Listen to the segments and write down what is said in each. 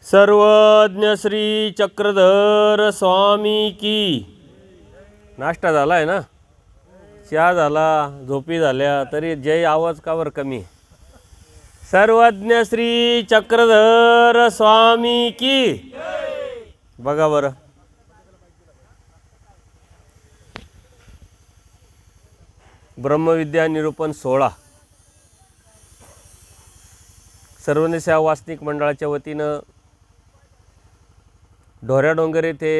सर्वज्ञ श्री चक्रधर स्वामी की। नाश्ता झाला आहे ना, चहा झाला, झोपी झाल्या, तरी जय आवाज कावर कमी। सर्वज्ञ श्री चक्रधर स्वामी की। बघा बरं, ब्रह्मविद्या निरूपण 16 सर्वज्ञ सेवा वासनिक मंडळाच्या वतीनं ढोऱ्या डोंगर येथे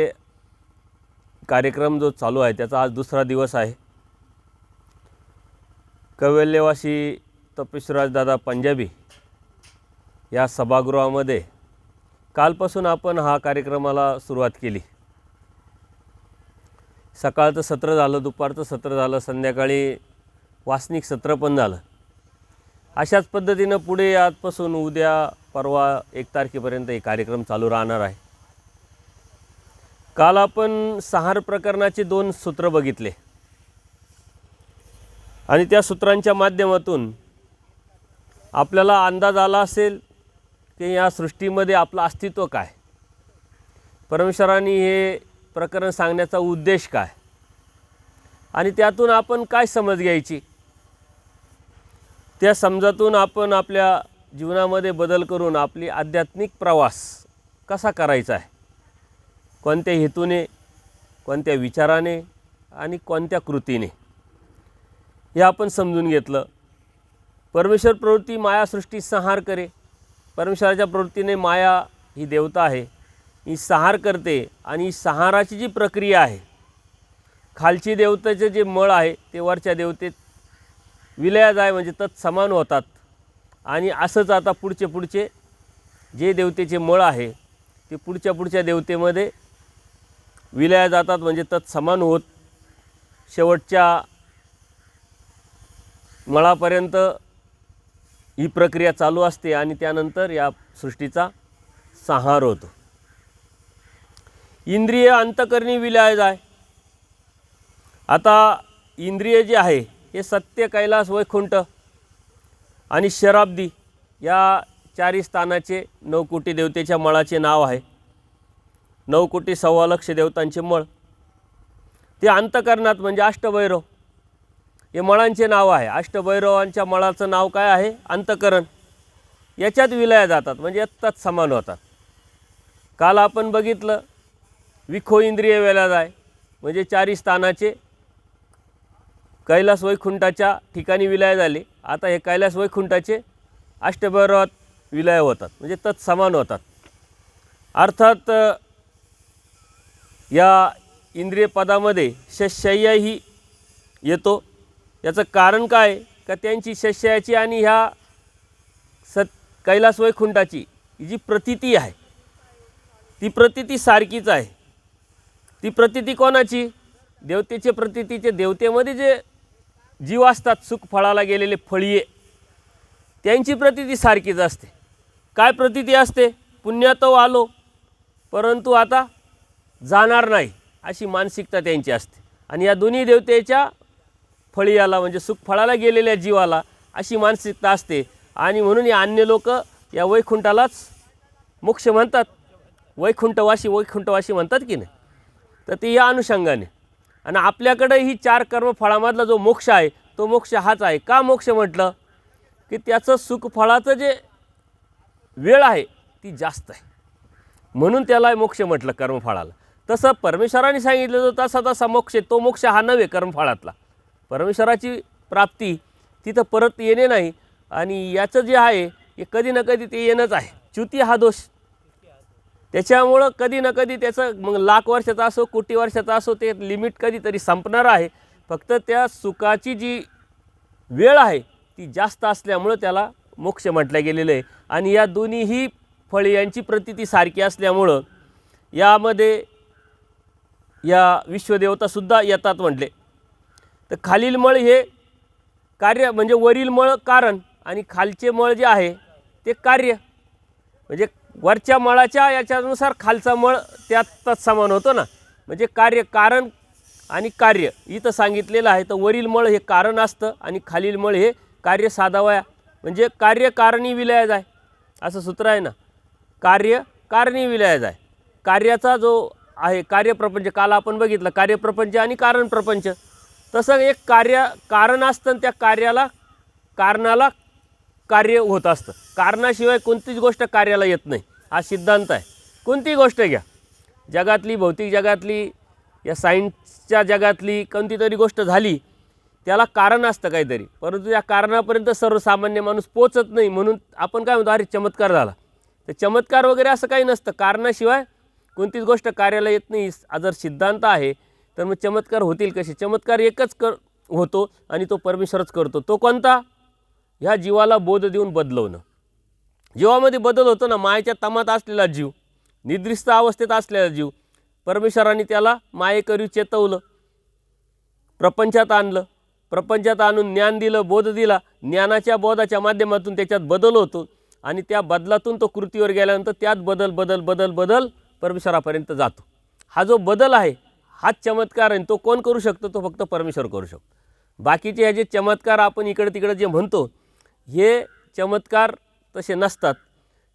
कार्यक्रम जो चालू आहे त्याचा आज दुसरा दिवस आहे। कौवल्यवासी तपेश्वराज दादा पंजाबी या सभागृहामध्ये कालपासून आपण हा कार्यक्रमाला सुरुवात केली। सकाळचं सत्र झालं, दुपारचं सत्र झालं, संध्याकाळी वासनिक सत्र पण झालं। अशाच पद्धतीनं पुढे आजपासून उद्या परवा 1 तारखेपर्यंत हे कार्यक्रम चालू राहणार आहे। काल आपण संहार प्रकरणाचे 2 सूत्र बघितले आणि त्या सूत्रांच्या माध्यमातून आपल्याला अंदाज आला असेल की या सृष्टीमध्ये आपलं अस्तित्व काय, परमेश्वरांनी हे प्रकरण सांगण्याचा उद्देश काय आणि त्यातून आपण काय समज घ्यायची, त्या समजातून आपण आपल्या जीवनामध्ये बदल करून आपली आध्यात्मिक प्रवास कसा करायचा आहे, कोणत्या हेतूने, कोणत्या विचाराने आणि कोणत्या कृतीने, हे आपण समजून घेतलं। परमेश्वर प्रवृत्ती माया सृष्टी संहार करे। परमेश्वराच्या प्रवृत्तीने माया ही देवता आहे, ही संहार करते आणि संहाराची जी प्रक्रिया आहे, खालची देवतेचे जे मळ आहे ते वरच्या देवतेत विलया जाय म्हणजे तत्समान होतात आणि असंच आता पुढचे जे देवतेचे मळ आहे ते पुढच्या देवतेमध्ये विलया जातात म्हणजे तत्समान होत शेवटच्या मळापर्यंत ही प्रक्रिया चालू असते आणि त्यानंतर या सृष्टीचा संहार होतो। इंद्रिय अंतकरणी विलया जाय। आता इंद्रिय जे आहे हे सत्य, कैलास, वैकुंठ आणि शराब्दी या 4 स्थानाचे 9 कोटी देवतेच्या मळाचे नाव आहे। 9 कोटी 1.25 लाख देवतांचे मळ ते अंतकरणात म्हणजे अष्टभैरव हे मळांचे नाव आहे। अष्टभैरवांच्या मळाचं नाव काय आहे? अंतकरण। याच्यात विलया जातात म्हणजे तत्समान होतात। काल आपण बघितलं विखो इंद्रिय विलया जाय म्हणजे 4 स्थानाचे कैलास वैकुंठाच्या ठिकाणी विलया झाली। आता हे कैलास वैकुंठाचे अष्टभैरवात विलया होतात म्हणजे तत्समान होतात। अर्थात या इंद्रिय पदामध्ये शय्या ही येतो। याचं कारण काय का त्यांची शय्याची आणि ह्या कैलास वैकुंठाची जी प्रतीती आहे ती प्रतीती सारखीच आहे। ती प्रतीती कोणाची? देवतेचे प्रतीतीचे देवतेमध्ये जे जीव असतात, सुख फळाला गेलेले फळीये, त्यांची प्रतीती सारखीच असते। काय प्रतीती असते? पुण्यातो आलो परंतु आता जाणार नाही अशी मानसिकता त्यांची असते आणि या दोन्ही देवतेच्या फळीयाला म्हणजे सुख फळाला गेलेल्या जीवाला अशी मानसिकता असते आणि म्हणून या अन्य लोक या वैकुंठालाच मोक्ष म्हणतात, वैकुंठवासी म्हणतात की नाही। तर ते या अनुषंगाने आणि आपल्याकडे ही 4 कर्मफळामधला जो मोक्ष आहे तो मोक्ष हाच आहे। का मोक्ष म्हटलं की त्याचं सुख फळाचं जे वेळ आहे ती जास्त आहे म्हणून त्याला मोक्ष म्हटलं कर्मफळाला। तसं परमेश्वराने सांगितलं जो तसा मोक्ष, तो मोक्ष हा नव्हे कर्मफळातला। परमेश्वराची प्राप्ती तिथं परत येणे नाही आणि याचं जे आहे हे कधी ना कधी ते येणंच आहे। च्युती हा दोष, त्याच्यामुळं कधी ना कधी त्याचं मग लाख वर्षाचा असो, कोटी वर्षाचा असो, ते लिमिट कधीतरी संपणार आहे। फक्त त्या सुखाची जी वेळ आहे ती जास्त असल्यामुळं त्याला मोक्ष म्हटलं गेलेलं आहे आणि या दोन्हीही फळी यांची प्रतीती सारखी असल्यामुळं यामध्ये या विश्वदेवतासुद्धा येतात म्हटले। तर खालील मळ हे कार्य म्हणजे वरील मळ कारण आणि खालचे मळ जे आहे ते कार्य म्हणजे वरच्या मळाच्या याच्यानुसार खालचा मळ त्यात तत्समान होतो ना, म्हणजे कार्य, कारण आणि कार्य इथं सांगितलेलं आहे। तर वरील मळ हे कारण असतं आणि खालील मळ हे कार्य साधावया म्हणजे कार्यकारणी विलया जाय असं सूत्र आहे ना। कार्य कारणीविलयच आहे. कार्याचा जो आहे कार्यप्रपंच, काल आपण बघितलं कार्यप्रपंच आणि कारणप्रपंच. तसं एक कारण असतं आणि त्या कारणाला कार्य होत असतं. कारणाशिवाय कोणतीच गोष्ट कार्याला येत नाही, हा सिद्धांत आहे. कोणतीही गोष्ट घ्या, जगातली, भौतिक जगातली, या सायन्सच्या जगातली कोणती तरी गोष्ट झाली, त्याला कारण असतं काहीतरी, परंतु या कारणापर्यंत सर्वसामान्य माणूस पोचत नाही. म्हणून आपण काय म्हणतो, अरे चमत्कार झाला. तर चमत्कार वगैरे असं काही नसतं. कारणाशिवाय कोणतीच गोष्ट कार्याला येत नाही. जर सिद्धांत आहे तर मग चमत्कार होतील कसे? चमत्कार एकच होतो आणि तो परमेश्वरच करतो. तो कोणता? ह्या जीवाला बोध देऊन बदलवणं. जीवामध्ये बदल होतो ना. मायेच्या तमात असलेला जीव, निद्रिस्त अवस्थेत असलेला जीव, परमेश्वराने त्याला मायेकरी चेतवलं, प्रपंचात आणलं, प्रपंचात आणून ज्ञान दिलं, बोध दिला. ज्ञानाच्या बोधाच्या माध्यमातून त्याच्यात बदल होतो आणि त्या बदलातून तो कृतीवर गेल्यानंतर त्यात बदल परमेश्वरापर्यंत जातो. हा जो बदल आहे हाच चमत्कार आहे. तो कोण करू शकतो? तो फक्त परमेश्वर करू शकतो. बाकीचे हे जे चमत्कार आपण इकडे तिकडे जे म्हणतो, हे चमत्कार तसे नसतात.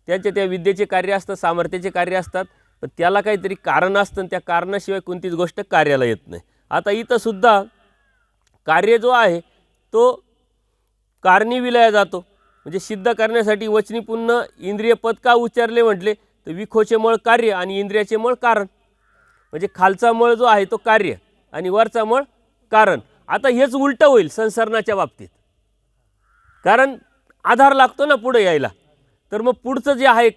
त्यांचे त्या विद्येचे कार्य असतं, सामर्थ्याचे कार्य असतात, पण त्याला काहीतरी कारण असतं आणि त्या कारणाशिवाय कोणतीच गोष्ट कार्याला येत नाही. आता इथं सुद्धा कार्य जो आहे तो कारणीविलय जातो. म्हणजे सिद्ध करण्यासाठी वचनी पुन्हा इंद्रिय पद का उच्चारले म्हटले तर विखोचे मळ कार्य आणि इंद्रियाचे मळ कारण. म्हणजे खालचा मळ जो आहे तो कार्य आणि वरचा मळ कारण. आता हेच उलटं होईल संसरणाच्या बाबतीत, कारण आधार लागतो ना पुढे यायला. तर मग पुढचं जे आहे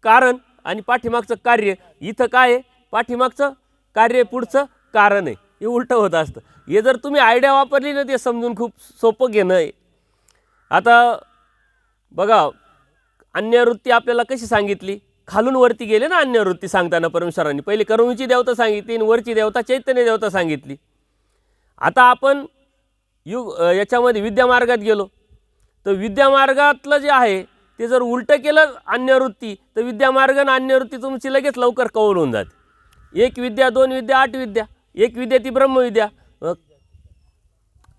कारण आणि पाठीमागचं कार्य, इथं काय आहे? पाठीमागचं कार्य, पुढचं कारण आहे. हे उलटं होत असतं. हे जर तुम्ही आयडिया वापरली ना, ते समजून खूप सोपं घेणं आहे. आता बघा, अन्यवृत्ती आपल्याला कशी सांगितली? खालून वरती गेले ना अन्यवृत्ती सांगताना परमेश्वरांनी. पहिले कर्मची देवता सांगितली आणि वरची देवता चैतन्य देवता सांगितली. आता आपण याच्यामध्ये विद्यामार्गात गेलो तर विद्यामार्गातलं जे आहे ते जर उलटं केलं अन्यवृत्ती, तर विद्यामार्ग आणि अन्यवृत्ती तुमची लगेच लवकर कव्हर होऊन जाते. 1 विद्या 2 विद्या 8 विद्या, 1 विद्या ती ब्रह्मविद्या.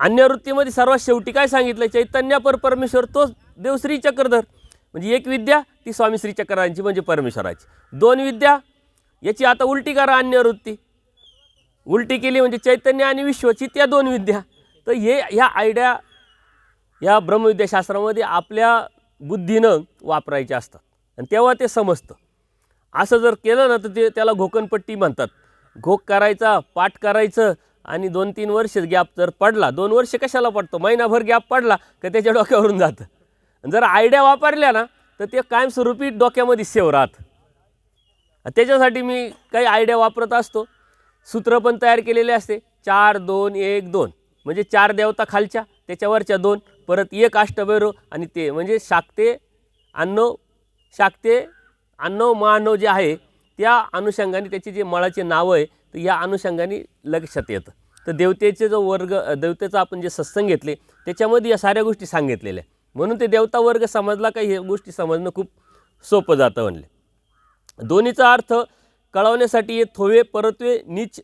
अन्यवृत्तीमध्ये सर्वात शेवटी काय सांगितलं? चैतन्य परमेश्वर तोच देवश्री चक्रधर. म्हणजे 1 विद्या ती स्वामी श्री चक्रांची म्हणजे परमेश्वराची. 2 विद्या याची आता उलटी करा अन्यवृत्ती. उलटी केली म्हणजे चैतन्य आणि विश्वची त्या 2 विद्या. तर ह्या आयडिया या ब्रह्मविद्याशास्त्रामध्ये आपल्या बुद्धीनं वापरायचे असतात आणि तेव्हा ते समजतं. असं जर केलं ना तर त्याला घोकणपट्टी म्हणतात. घोक करायचा, पाठ करायचं आणि 2-3 वर्ष गॅप जर पडला, 2 वर्ष कशाला पडतो, महिनाभर गॅप पडला का त्याच्या डोक्यावरून जातं. जर आयडिया वापरल्या ना तर ते कायमस्वरूपी डोक्यामध्ये सेव राहतं. त्याच्यासाठी मी काही आयडिया वापरत असतो. सूत्र पण तयार केलेले असते. 4 2 1 2 म्हणजे 4 देवता खालच्या, त्याच्यावरच्या 2, परत 1 अष्टभैरव आणि ते म्हणजे शाक्ते अन्नव महान्नव जे आहे त्या अनुषंगाने त्याची जे मळाचे नावं आहे तर या अनुषंगाने लक्षात येतं. तर देवतेचे जो वर्ग, देवतेचा आपण जे सत्संग घेतले त्याच्यामध्ये या साऱ्या गोष्टी सांगितलेल्या. म्हणून ते देवता वर्ग समजला का हे गोष्टी समजणं खूप सोपं जातं म्हणले. दोन्हीचा अर्थ कळवण्यासाठी हे थोवे, परत्वे, नीच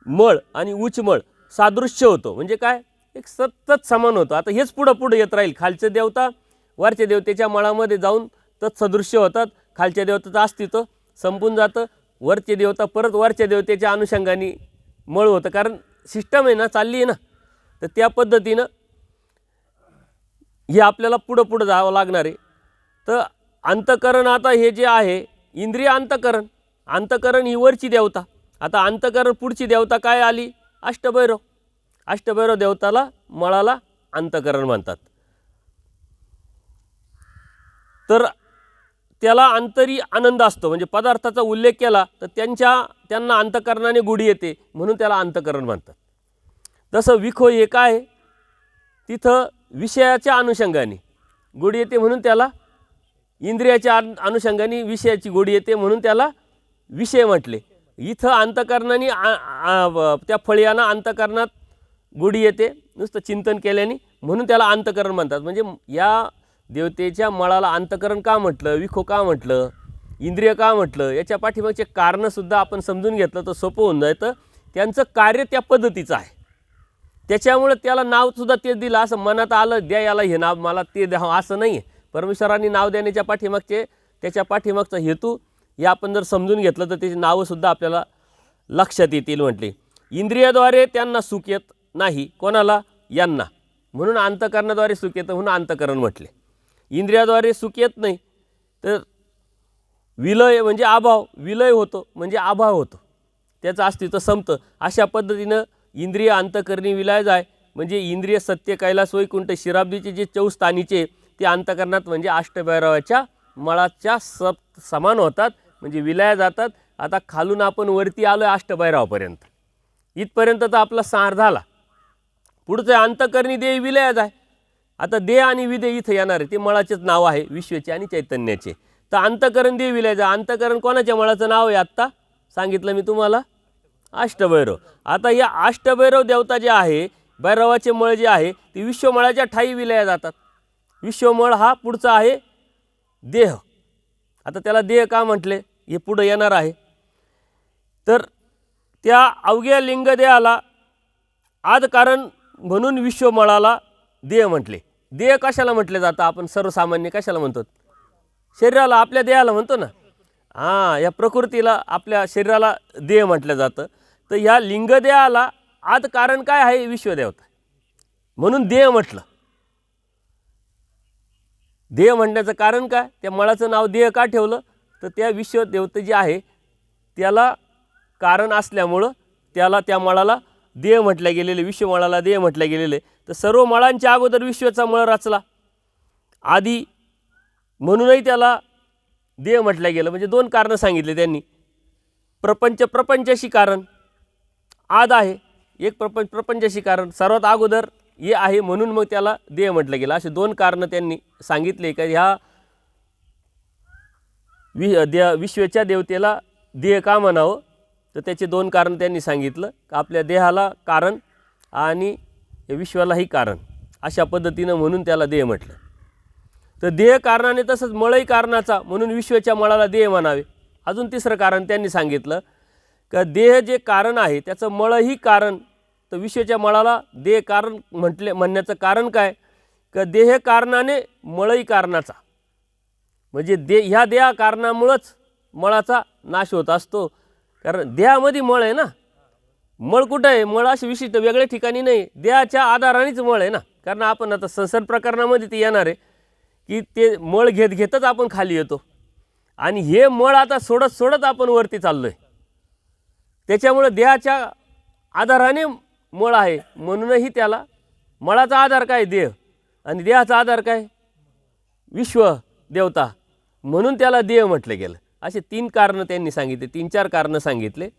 मळ आणि उच्च मळ सादृश्य होतो. म्हणजे काय? एक सतत समान होतं. आता हेच पुढं येत राहील. खालचे देवता वरच्या देवतेच्या मळामध्ये जाऊन तत्सदृश्य होतात. खालच्या देवतेचं अस्तित्व संपून जातं. वरचे देवता परत वरच्या देवतेच्या अनुषंगाने मळ होतं. कारण सिस्टम आहे ना, चालली आहे ना. तर त्या पद्धतीनं हे आपल्याला पुढं जावं लागणार आहे. तर अंतकरण, आता हे जे आहे इंद्रिय अंतकरण, अंतकरण ही वरची देवता. आता अंतकरण पुढची देवता काय आली? अष्टभैरव. अष्टभैरव देवताला मळाला अंतकरण म्हणतात. तर त्याला अंतरी आनंद असतो. म्हणजे पदार्थाचा उल्लेख केला तर त्यांना अंतकरणाने गुढी येते म्हणून त्याला अंतकरण म्हणतात. तसं विखो हे काय? तिथं विषयाच्या अनुषंगाने गोडी येते म्हणून त्याला, इंद्रियाच्या अनुषंगाने विषयाची गोडी येते म्हणून त्याला विषय म्हटले. इथं अंतकरणाने त्या फळ्यानं अंतकरणात गोडी येते नुसतं चिंतन केल्याने म्हणून त्याला अंतकरण म्हणतात. म्हणजे या देवतेच्या मळाला अंतकरण का म्हटलं, विखो का म्हटलं, इंद्रिय का म्हटलं, याच्या पाठीमागचे कारणंसुद्धा आपण समजून घेतलं तर सोपं होऊन जातं. त्यांचं कार्य त्या पद्धतीचं आहे. त्याच्यामुळे त्याला नावसुद्धा ते दिलं. असं मनात आलं द्या याला हे नाव, मला ते द्या असं नाही आहे. परमेश्वरांनी नाव देण्याच्या पाठीमागचे त्याच्या पाठीमागचा हेतू हे आपण जर समजून घेतलं तर त्याची नावंसुद्धा आपल्याला लक्षात येतील. म्हटले इंद्रियाद्वारे त्यांना सुख येत नाही, कोणाला? यांना, म्हणून अंतःकरणाद्वारे सुख येतं म्हणून अंतःकरण म्हटले. इंद्रियाद्वारे सुख येत नाही तर विलय म्हणजे अभाव, विलय होतो म्हणजे अभाव होतो, त्याचं अस्तित्व संपतं. अशा पद्धतीनं इंद्रिय अंतःकरणी विलय जाय म्हणजे इंद्रिय सत्य कैलास वैकुंठ शिराब्दीचे जे चौस्थानीचे ते अंतःकरणात म्हणजे अष्टभैरवाच्या मळाच्या समान होतात म्हणजे विलया जातात. आता खालून आपण वरती आलो आहे अष्टभैरवापर्यंत, इथपर्यंत तर आपला सार झाला. पुढचं अंतःकरणी देह विलया जाय. आता देह आणि विदेह इथं येणार आहे, ते मळाचेच नाव आहे विश्वाचे आणि चैतन्याचे. तर अंतःकरण देह विलया जाय. अंतःकरण कोणाच्या मळाचं नाव आहे? आत्ता सांगितलं मी तुम्हाला, अष्टभैरव. आता या अष्टभैरव देवता जे आहे, भैरवाचे मळ जे आहे ते विश्वमळाच्या ठाई विलया जातात. विश्वमळ हा पुढचा आहे देह. आता त्याला देह का म्हटले हे पुढं येणार आहे. तर त्या अवघ्या लिंगदेहाला आद कारण म्हणून विश्वमळाला देह म्हटले. देह कशाला म्हटले जातं? आपण सर्वसामान्य कशाला म्हणतो? शरीराला, आपल्या देहाला म्हणतो ना. या प्रकृतीला, आपल्या शरीराला देह म्हटलं जातं. तर ह्या लिंगदेहाला आद कारण काय आहे? विश्वदेवता, म्हणून देह म्हटलं. देह म्हणण्याचं कारण काय? त्या मळाचं नाव देह का ठेवलं? तर त्या विश्वदेवता जी आहे त्याला कारण असल्यामुळं त्याला, त्या मळाला देह म्हटल्या गेलेले, विश्वमळाला देह म्हटल्या गेलेले. तर सर्व मळांच्या अगोदर विश्वाचा मळ रचला आधी, म्हणूनही त्याला देह म्हटलं गेलं. म्हणजे दोन कारणं सांगितले त्यांनी. प्रपंच, प्रपंचाशी कारण आद आहे, एक प्रपंचाशी कारण सर्वात अगोदर हे आहे म्हणून मग त्याला देह म्हटलं गेलं. असे दोन कारणं त्यांनी सांगितले का ह्या विश्वाच्या देवतेला देह का म्हणावं. तर त्याचे दोन कारण त्यांनी सांगितलं का आपल्या देहाला कारण आणि विश्वालाही कारण, अशा पद्धतीनं म्हणून त्याला देह म्हटलं. तर देह कारणाने तसंच मळही कारणाचा म्हणून विश्वाच्या मळाला देह म्हणावे. अजून तिसरं कारण त्यांनी सांगितलं का देह जे कारण आहे त्याचं मळही कारण. तर विश्वाच्या मळाला देह कारण म्हणण्याचं कारण काय? का देह कारणाने मळही कारणाचा, म्हणजे ह्या देहा कारणामुळंच मळाचा नाश होत असतो. कारण देहामध्ये मळ आहे ना. मळ कुठं आहे? मळ अशी विशिष्ट वेगळ्या ठिकाणी नाही, देहाच्या आधारानेच मळ आहे ना. कारण आपण आता संसार प्रकरणामध्ये ते येणार आहे की ते मळ घेतच आपण खाली येतो आणि हे मळ आता सोडत सोडत आपण वरती चाललो आहे. त्याच्यामुळं देहाच्या आधाराने मळ आहे, म्हणूनही त्याला मळाचा आधार काय? देह, आणि देहाचा आधार काय? विश्व देवता, म्हणून त्याला देह म्हटलं गेलं. असे तीन कारणं त्यांनी सांगितले, तीन चार कारणं सांगितले.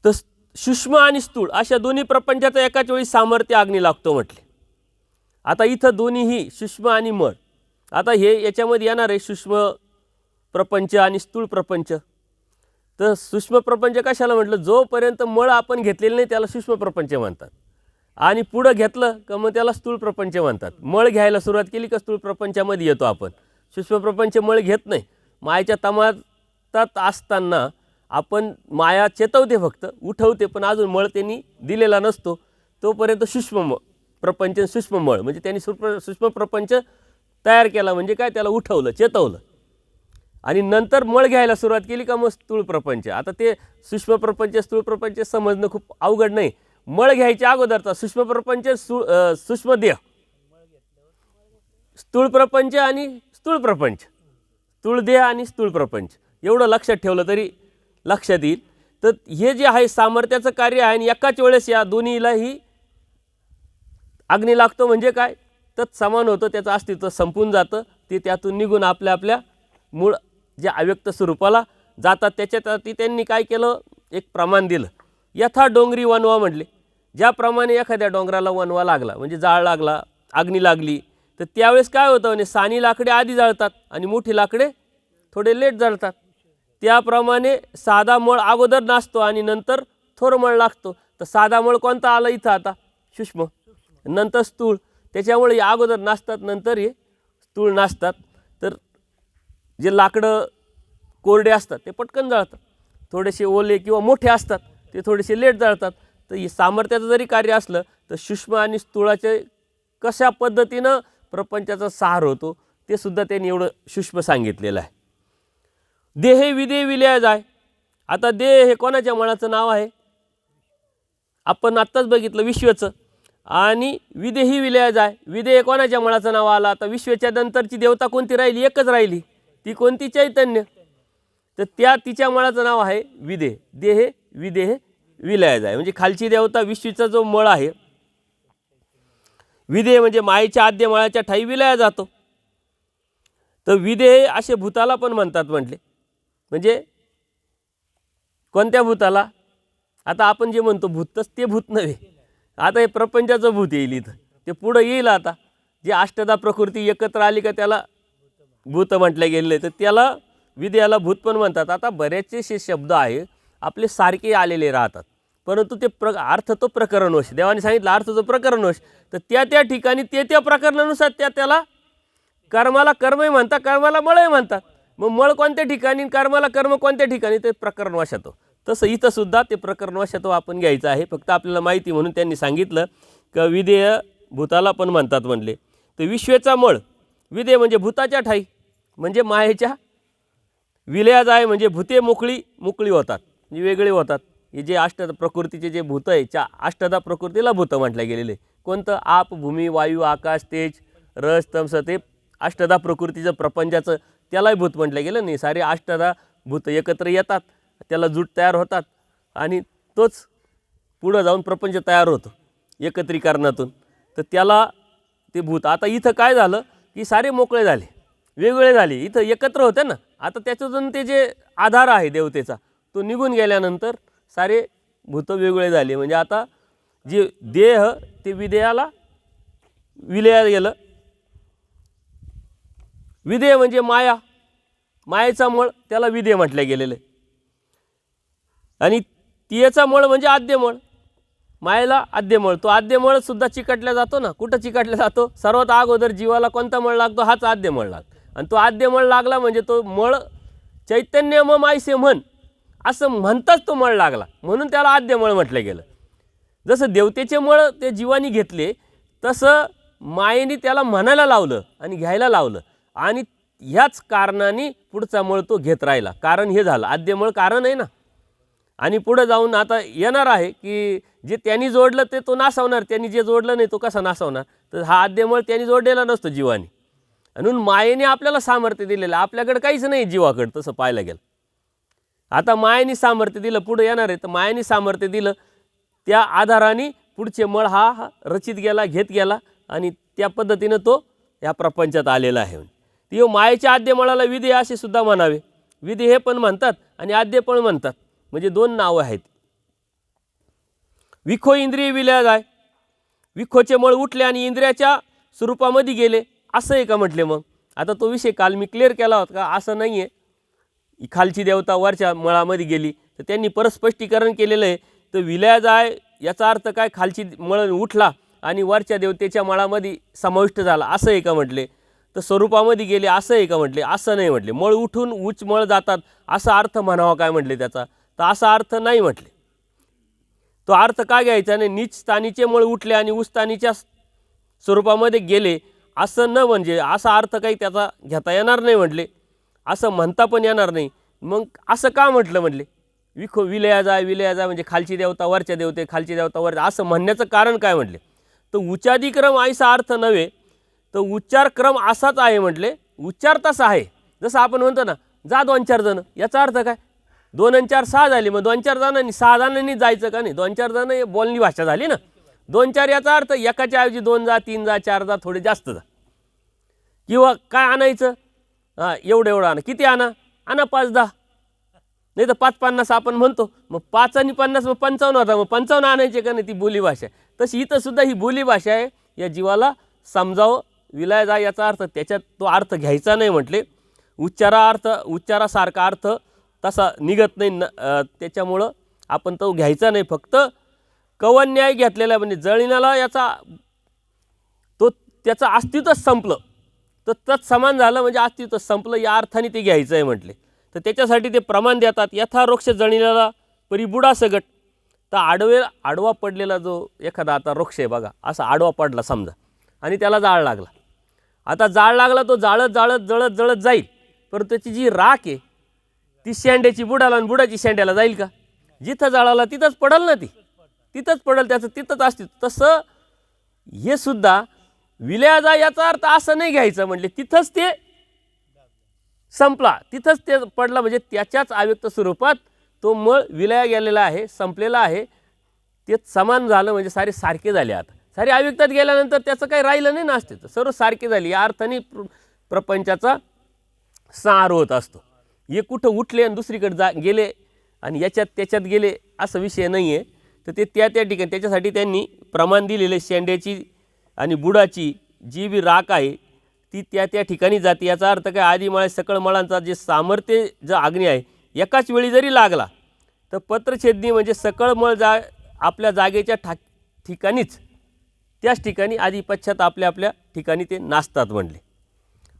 तर सूक्ष्म आणि स्थूळ अशा दोन्ही प्रपंचाचं एकाच वेळी सामर्थ्य अग्नी लागतो म्हटले. आता इथं दोन्हीही सूक्ष्म आणि मळ, आता हे याच्यामध्ये येणार आहे सूक्ष्म प्रपंच आणि स्थूळ प्रपंच. तर सूक्ष्म प्रपंच कशाला म्हटलं? जोपर्यंत मळ आपण घेतलेलं नाही त्याला सूक्ष्म प्रपंच म्हणतात, आणि पुढं घेतलं का मग त्याला स्थूळ प्रपंच म्हणतात. मळ घ्यायला सुरुवात केली का स्थूळ प्रपंचामध्ये येतो आपण. सूक्ष्म प्रपंच मळ घेत नाही. मायेच्या तमातात असताना आपण माया चेतवते, फक्त उठवते, पण अजून मळ त्यांनी दिलेला नसतो. तोपर्यंत सूक्ष्म प्रपंच, सूक्ष्म मळ म्हणजे त्यांनी सूक्ष्म प्रपंच तयार केला, म्हणजे काय? त्याला उठवलं, चेतवलं, आणि नंतर मळ घ्यायला सुरुवात केली का मग स्थूळ प्रपंच. आता ते सूक्ष्म प्रपंच स्थूळ प्रपंच समजणं खूप अवघड नाही. मळ घ्यायच्या अगोदरचा सूक्ष्म प्रपंच, सूक्ष्म देह, स्थूळ प्रपंच आणि स्थूळ प्रपंच, स्थूळ देह आणि स्थूळ प्रपंच, एवढं लक्षात ठेवलं तरी लक्षात येईल. तर हे जे आहे सामर्थ्याचं कार्य आहे आणि एकाच वेळेस या दोन्हीलाही अग्नी लागतो, म्हणजे काय? तर समान होतं, त्याचं अस्तित्व संपून जातं, ते त्यातून निघून आपल्या आपल्या मूळ जे अव्यक्त स्वरूपाला जातात. त्याच्यासाठी त्यांनी काय केलं? एक प्रमाण दिलं. यथा डोंगरी वनवा म्हटले. ज्याप्रमाणे एखाद्या डोंगराला वनवा लागला म्हणजे जाळ लागला, अग्नी लागली, तर त्यावेळेस काय होतं? म्हणजे सानी लाकडे आधी जळतात आणि मोठी लाकडे थोडे लेट जळतात. त्याप्रमाणे साधा मळ अगोदर नाचतो आणि नंतर थोर मळ लागतो. तर साधा मळ कोणता आला इथं? आता सूक्ष्म, नंतर स्थूळ. त्याच्यामुळे या अगोदर नाचतात, नंतर हे स्थूळ नाचतात. तर जे लाकडं कोरडे असतात ते पटकन जळतात, थोडेसे ओले किंवा मोठे असतात ते थोडेसे लेट जळतात. तर हे सामर्थ्याचं जरी कार्य असलं तर सूक्ष्म आणि स्थूळाचे कशा पद्धतीनं प्रपंचाचा सार होतो ते सुद्धा त्यांनी एवढं सूक्ष्म सांगितलेलं आहे. देहे विदे विलया जाय. आता देह हे कोणाच्या मळाचं नाव आहे? आपण आत्ताच बघितलं विश्वचं. आणि विदेही विलया जाय, विदे हे कोणाच्या मळाचं नाव आलं? आता विश्वच्या नंतरची देवता कोणती राहिली? एकच राहिली. ती कोणती? चैतन्य. तर त्या तिच्या मळाचं नाव आहे विदे. देहे विदेह विलया जाय म्हणजे खालची देवता विश्वचा जो मळ आहे. विदेह म्हणजे मायेच्या आद्य मळाच्या ठाई विलया जातो. तर विदेह असे भूताला पण म्हणतात म्हटले. म्हणजे कोणत्या भूताला? आता आपण जे म्हणतो भूत, तस ते भूत नव्हे. आता हे प्रपंचाचं भूत येईल इथं, ते पुढं येईल. आता जे अष्टदा प्रकृती एकत्र आली का त्याला भूत म्हटलं गेलं, तर त्याला विदेहाला भूत पण म्हणतात. आता बरेचसे शब्द आहे आपले सारखे आलेले राहतात, परंतु ते अर्थ तो प्रकरणवश, देवाने सांगितलं अर्थ तो प्रकरणवश. तर त्या ठिकाणी त्या प्रकरणानुसार त्याला कर्माला कर्मही म्हणतात, कर्माला मळही म्हणतात. मग मळ कोणत्या ठिकाणी, कर्माला कर्म कोणत्या ठिकाणी, ते प्रकरणवश येतो. तसं इथं सुद्धा ते प्रकरणवश तो आपण घ्यायचं आहे. फक्त आपल्याला माहिती म्हणून त्यांनी सांगितलं की विदेह भूताला पण म्हणतात म्हणले. तर विश्वेचा मळ विदेह म्हणजे भूताच्या ठाई, म्हणजे मायेच्या. विलया जाय म्हणजे भूते मोकळी होतात, म्हणजे वेगळे होतात. हे जे अष्टदा प्रकृतीचे जे भूत आहे, त्या अष्टदा प्रकृतीला भूत म्हटले गेलेले. कोणतं? आप, भूमी, वायू, आकाश, तेज, रस, तमस, ते अष्टदा प्रकृतीचं प्रपंचाचं त्यालाही भूत म्हटलं गेलं. नाही, सारे अष्टदा भूत एकत्र येतात, त्याला जूट तयार होतात आणि तोच पुढं जाऊन प्रपंच तयार होतो एकत्रीकरणातून. तर त्याला ते भूत. आता इथं काय झालं की सारे मोकळे झाले, वेगवेगळे झाले. इथं एकत्र होते ना, आता त्याच्यातून ते जे आधार आहे देवतेचा तो निघून गेल्यानंतर सारे भूत वेगवेगळे झाले. म्हणजे आता जे देह ते विदेहाला विलया गेलं. विदेह म्हणजे माया, मायेचा मळ, त्याला विदेह म्हटलं गेलेलं आहे. आणि तियेचा मळ म्हणजे आद्यमळ, मायेला आद्यमळ. तो आद्यमळ सुद्धा चिकटला जातो ना. कुठं चिकटला जातो? सर्वात अगोदर जीवाला कोणता मळ लागतो? हाच आद्यमळ लागतो. आणि तो आद्यमळ लागला म्हणजे तो मळ चैतन्य म मायसे म्हण असं म्हणताच तो मळ लागला, म्हणून त्याला आद्यमळ म्हटलं गेलं. जसं देवतेचे मळ ते जीवानी घेतले, तसं मायेने त्याला म्हणायला लावलं आणि घ्यायला लावलं. आणि ह्याच कारणाने पुढचा मळ तो घेत राहिला. कारण हे झालं आद्यमळ कारण आहे ना. आणि पुढे जाऊन आता येणार आहे की जे त्यांनी जोडलं ते तो नासवणार, त्यांनी जे जोडलं नाही तो कसा नासवणार. तर हा आद्यमळ त्यांनी जोडलेला नसतो जीवाने. म्हणून मायेने आपल्याला सामर्थ्य दिलेलं, आपल्याकडे काहीच नाही जीवाकडे तसं पाहायला गेलं. आता मायेने सामर्थ्य दिलं, पुढे येणार आहे तर मायेने सामर्थ्य दिलं, त्या आधाराने पुढचे मळ हा रचित गेला, घेत गेला आणि त्या पद्धतीनं तो या प्रपंचात आलेला आहे. ती मायेच्या आद्यमळाला विधेय असे सुद्धा म्हणावे. विधेय हे पण म्हणतात आणि आद्य पण म्हणतात, म्हणजे दोन नावं आहेत. विखो इंद्रिय विलया जाय, विखोचे मळ उठले आणि इंद्रियाच्या स्वरूपामध्ये गेले, असं आहे का म्हटले. मग आता तो विषय काल मी क्लिअर केला होता का? असं नाही आहे. खालची देवता वरच्या मळामध्ये गेली, तर त्यांनी परत स्पष्टीकरण केलेलं आहे. तर विलया जाय याचा अर्थ काय? खालची मळ उठला आणि वरच्या देवतेच्या मळामध्ये समाविष्ट झाला, असं आहे का म्हटले. तर स्वरूपामध्ये गेले, असं आहे का म्हटले. असं नाही म्हटले. मळ उठून उच्च मळ जातात असा अर्थ म्हणावा काय म्हटले त्याचा. तर असा अर्थ नाही म्हटले. तो अर्थ काय घ्यायचा नाही. नीच स्थानीचे मळ उठले आणि उच्च स्थानीच्या स्वरूपामध्ये गेले असं न, म्हणजे असा अर्थ काही त्याचा घेता येणार नाही म्हटले. असं म्हणता पण येणार नाही. मग असं का म्हटलं म्हटले. विखो विलया जाय, विलया जाय म्हणजे खालची देवता वरच्या देवते, खालची देवता वर, असं म्हणण्याचं कारण काय म्हटले. तर उच्चादिक्रम असा अर्थ नव्हे, तर उच्चार क्रम असाच आहे म्हटले. उच्चार तसा आहे जसं आपण म्हणतो ना, जा 2-4 जण, याचा अर्थ काय? 2 आणि 4 6 झाली. मग 2-4 जणांनी 6 जणांनी जायचं का नाही? 2-4 जण हे बोलणी भाषा झाली ना. 2-4 याचा अर्थ एकाच्या ऐवजी 2 जा, 3 जा, 4 जा, थोडे जास्त जा. किंवा काय आणायचं? एवढं आणा. किती आणा? 5-10, नाही तर 5-50 आपण म्हणतो. मग 5 आणि 50 मग 55 होता. मग 55 आणायचे का नाही? ती बोलीभाषा आहे. तशी इथं सुद्धा ही बोलीभाषा आहे. या जीवाला समजावं. विलया जा याचा अर्थ त्याच्यात तो अर्थ घ्यायचा नाही म्हटले. उच्चारासारखा अर्थ तसा निघत नाही, त्याच्यामुळं आपण तो घ्यायचा नाही. फक्त कवन्याय घेतलेला, म्हणजे जळीनाला याचा तो त्याचं अस्तित्वच संपलं, तर तत्समान झालं, म्हणजे अस्तित्व संपलं या अर्थाने ते घ्यायचं आहे म्हटले. तर त्याच्यासाठी ते प्रमाण देतात. यथा वृक्ष जळीनाला परिबुडा सगट. तर आडवा पडलेला जो एखादा आता वृक्ष आहे बघा, असा आडवा पडला समजा आणि त्याला जाळ लागला आता जाळ लागला तो जाळत जाळत जळत जळत जाईल, परंतु त्याची जी राख आहे ती शेंड्याची बुडाला आणि बुडाची शेंड्याला जाईल का? जिथं जाळाला तिथंच पडल ना, ती तिथंच पडल, त्याचं तिथंच असते. तसं हे सुद्धा विलया जा याचा अर्थ असं नाही घ्यायचं म्हटले तिथंच ते संपला, तिथंच ते पडला, म्हणजे त्याच्याच अव्यक्त स्वरूपात तो मळ विलया गेलेला आहे, संपलेला आहे, ते समान झालं, म्हणजे सारे सारखे झाले. आता सारे अव्यक्तात गेल्यानंतर त्याचं काही राहिलं नाही ना, असते सर्व सारखे झाले. या अर्थाने प्रपंचाचा सार होत असतो. हे कुठं उठले आणि दुसरीकडे गेले आणि याच्यात त्याच्यात गेले असा विषय नाही आहे. तर ते त्या त्या ठिकाणी त्याच्यासाठी त्यांनी प्रमाण दिलेले, शेंड्याची आणि बुडाची जी बी राख आहे ती त्या त्या ठिकाणी जाते. याचा अर्थ काय, आदिमाळे सकळ मळांचा जे सामर्थ्य जो अग्नी आहे एकाच वेळी जरी लागला तर पत्रछेदनी म्हणजे सकळ मळ आपल्या जागेच्या ठिकाणीच त्याच ठिकाणी आधी पश्चात आपल्या आपल्या ठिकाणी ते नाचतात म्हणले.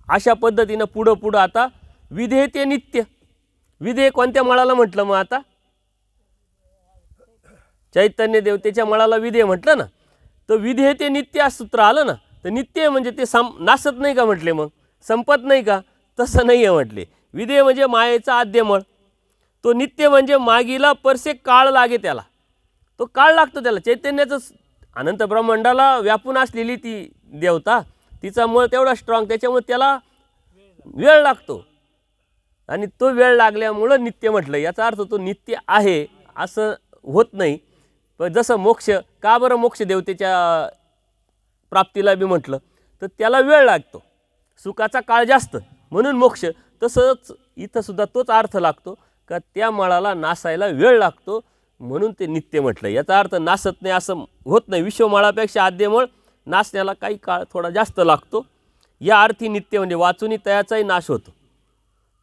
अशा पद्धतीनं पुढं पुढं आता विधेय ते नित्य. विधेय कोणत्या मळाला म्हटलं? मग आता चैतन्य देवतेच्या मळाला विधेय म्हटलं ना, तर विधेय ते नित्य असं सूत्र आलं ना. तर नित्य म्हणजे ते नासत नाही का म्हटले, मग संपत नाही का? तसं नाही आहे म्हटले. विधेय म्हणजे मायेचा आद्य मळ, तो नित्य म्हणजे मागीला परसे काळ लागे त्याला, तो काळ लागतो त्याला. चैतन्याचं अनंत ब्रह्मांडाला व्यापून असलेली ती देवता, तिचा मळ तेवढा स्ट्रॉंग, त्याच्यामुळे त्याला वेळ लागतो आणि तो वेळ लागल्यामुळं नित्य म्हटलं. याचा अर्थ तो नित्य आहे असं होत नाही. पण जसं मोक्ष, का बरं मोक्ष देवतेच्या प्राप्तीला बी म्हटलं तर त्याला वेळ लागतो, सुखाचा काळ जास्त म्हणून मोक्ष. तसंच इथं सुद्धा तोच अर्थ लागतो का त्या मळाला नासायला वेळ लागतो म्हणून ते नित्य म्हटलं. याचा अर्थ नासत नाही असं होत नाही. विश्वमळापेक्षा आद्यमळ नासण्याला काही काळ थोडा जास्त लागतो. या अर्थी नित्य म्हणजे वाचूनी तयाचाही नाश होतो,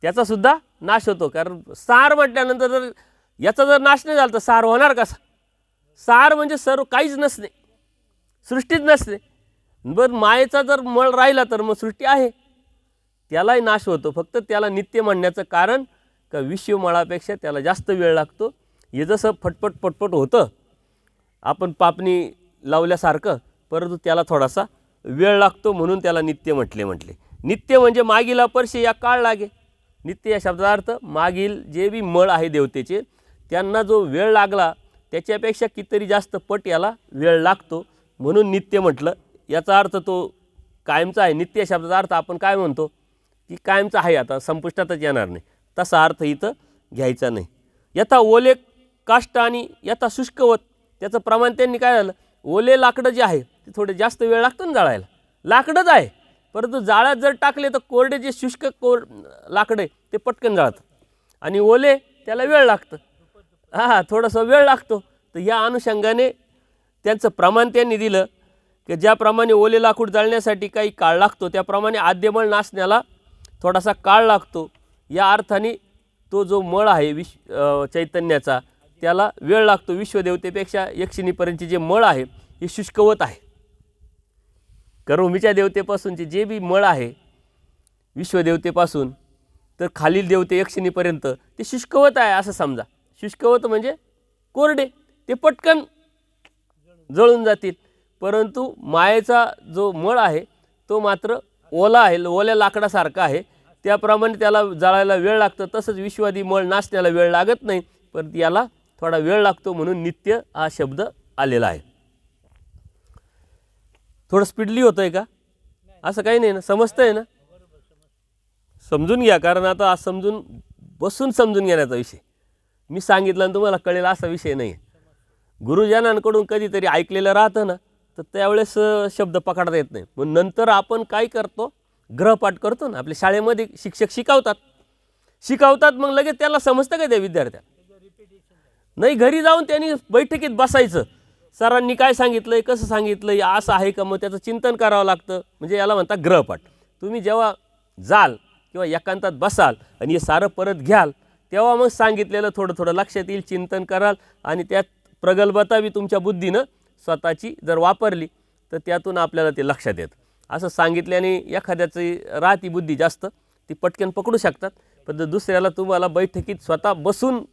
त्याचासुद्धा नाश होतो. कारण सार म्हटल्यानंतर जर याचा जर नाश नाही झाला तर सार होणार कसा? सार म्हणजे सर्व काहीच नसणे, सृष्टीच नसणे. बरं मायेचा जर मळ राहिला तर मग सृष्टी आहे, त्यालाही नाश होतो. फक्त त्याला नित्य म्हणण्याचं कारण का विश्वमळापेक्षा त्याला जास्त वेळ लागतो. हे जसं फटफट फटफट होतं आपण पापणी लावल्यासारखं, परंतु त्याला थोडासा वेळ लागतो म्हणून त्याला नित्य म्हटले. नित्य म्हणजे मागील अपरशी या काळ लागे. नित्य या शब्दाचा अर्थ मागील जे बी मळ आहे देवतेचे त्यांना जो वेळ लागला त्याच्यापेक्षा कितीतरी जास्त पट याला वेळ लागतो म्हणून नित्य म्हटलं. याचा अर्थ तो कायमचा आहे. नित्य शब्दाचा अर्थ आपण काय म्हणतो की कायमचा आहे, आता संपुष्टातच येणार नाही, तसा अर्थ इथं घ्यायचा नाही. यथा ओले काष्ट आणि यथा शुष्कवत, त्याचं प्रमाण त्यांनी काय झालं, ओले लाकडं जे आहे ते थोडे जास्त वेळ लागतो ना जाळायला, लाकडंच आहे, परंतु जाळ्यात जर टाकले तर कोरडे जे शुष्क लाकडं आहे ते पटकन जाळतं आणि ओले त्याला वेळ लागतं, थोडासा वेळ लागतो. तर या अनुषंगाने त्यांचं प्रमाण त्यांनी दिलं की ज्याप्रमाणे ओले लाकूड जाळण्यासाठी काही काळ लागतो त्याप्रमाणे आद्यमळ नासण्याला थोडासा काळ लागतो. या अर्थाने तो जो मळ आहे चैतन्याचा त्याला वेळ लागतो. विश्वदेवतेपेक्षा यक्षिणीपर्यंतचे जे मळ आहे हे शुष्कवत आहे. कर्मभूमीच्या देवतेपासूनचे जे बी मळ आहे विश्वदेवतेपासून तर खालील देवते यक्षिणीपर्यंत ते शुष्कवत आहे असं समजा. शुष्कवत म्हणजे कोरडे, ते पटकन जळून जातील. परंतु मायेचा जो मळ आहे तो मात्र ओला आहे, ओल्या लाकडासारखा आहे, त्याप्रमाणे त्याला जाळायला वेळ लागतं. तसंच विश्वादी मळ नासण्याला वेळ लागत नाही, पण याला थोडा वेळ लागतो म्हणून नित्य हा शब्द आलेला आहे. थोडं स्पीडली होतं आहे का? असं काही नाही ना, समजतं आहे ना? समजून घ्या, कारण आता बसून समजून घेण्याचा विषय मी सांगितलं आणि तुम्हाला कळेल असा विषय नाही आहे. गुरुजनांकडून कधीतरी ऐकलेलं राहतं ना तर त्यावेळेस शब्द पकडता येत नाही. मग नंतर आपण काय करतो, ग्रहपाठ करतो ना, आपल्या शाळेमध्ये शिक्षक शिकवतात मग लगेच त्याला समजतं का त्या विद्यार्थ्याला? नाही, घरी जाऊन त्यांनी बैठकीत बसायचं, सरांनी काय सांगितलं, कसं सांगितलं, असं आहे का, मग त्याचं चिंतन करावं लागतं. म्हणजे याला म्हणतात ग्रहपाठ. तुम्ही जेव्हा जाल किंवा एकांतात बसाल आणि हे सारं परत घ्याल तेव्हा मग सांगितलेलं थोडं थोडं लक्षात येईल, चिंतन कराल आणि त्यात प्रगल्भता बी तुमच्या बुद्धीनं स्वतःची जर वापरली तर त्यातून आपल्याला ते लक्षात येतं. असं सांगितल्याने एखाद्याची राहती बुद्धी जास्त, ती पटकन पकडू शकतात. पण दुसऱ्याला तुम्हाला बैठकीत स्वतः बसून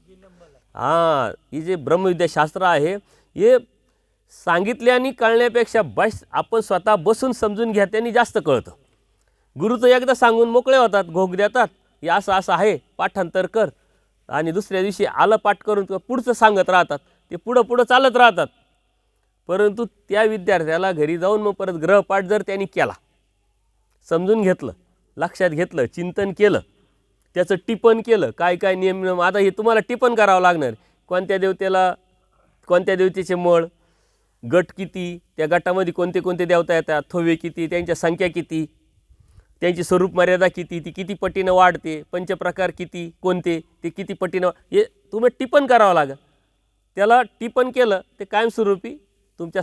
ही जे ब्रह्मविद्याशास्त्र आहे हे सांगितल्याने कळण्यापेक्षा आपण स्वतः बसून समजून घ्या, त्यांनी जास्त कळतं. गुरुचं एकदा सांगून मोकळे होतात, घोग देतात, हे असं असं आहे, पाठांतर कर, आणि दुसऱ्या दिवशी आलं पाठ करून पुढचं सांगत राहतात. ते पुढं पुढं चालत राहतात. परंतु त्या विद्यार्थ्याला घरी जाऊन मग परत ग्रहपाठ जर त्यांनी केला, समजून घेतलं, लक्षात घेतलं, चिंतन केलं, त्याचं टिपण केलं, काय काय नियम, आता हे तुम्हाला टिपण करावं लागणार. कोणत्या देवतेला, कोणत्या देवतेचे मळ, गट किती, त्या गटामध्ये कोणते कोणते देवता येतात, थोवे किती, त्यांच्या संख्या किती, त्यांची स्वरूप मर्यादा किती, ती किती पटीनं वाढते, पंचप्रकार किती कोणते, ते किती पटीनं, हे तुम्ही टिपण करावं लागेल. त्याला टिपण केलं ते कायमस्वरूपी तुमच्या